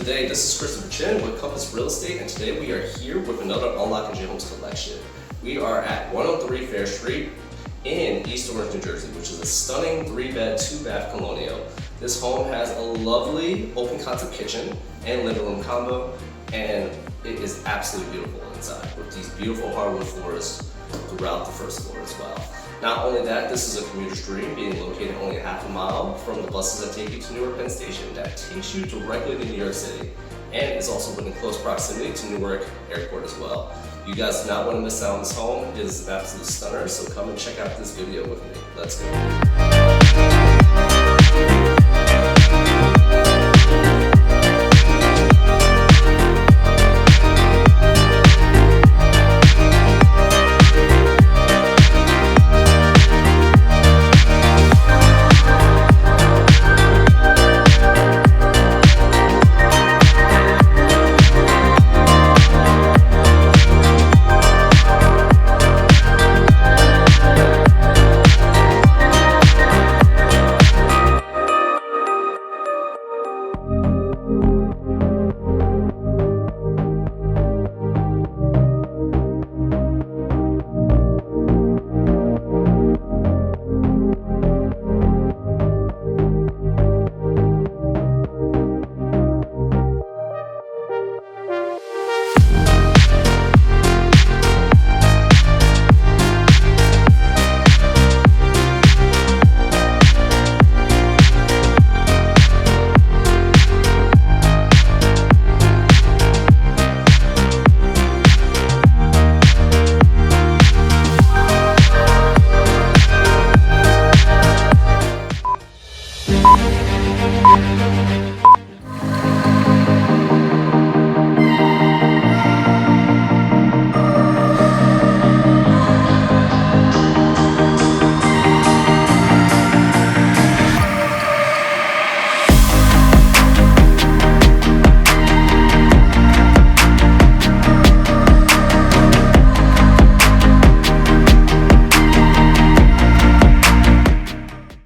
today. This is Christopher Chin with Compass Real Estate, and today we are here with another Unlocking Your Homes collection. We are at 103 Fair Street in East Orange, New Jersey, which is a stunning 3-bed, 2-bath colonial. This home has a lovely open concept kitchen and living room combo, and it is absolutely beautiful inside with these beautiful hardwood floors throughout the first floor as well. Not only that, this is a commuter's dream, being located only a half a mile from the buses that take you to Newark Penn Station, that takes you directly to New York City, and is also within close proximity to Newark Airport as well. You guys do not want to miss out on this home. It is an absolute stunner, so come and check out this video with me. Let's go.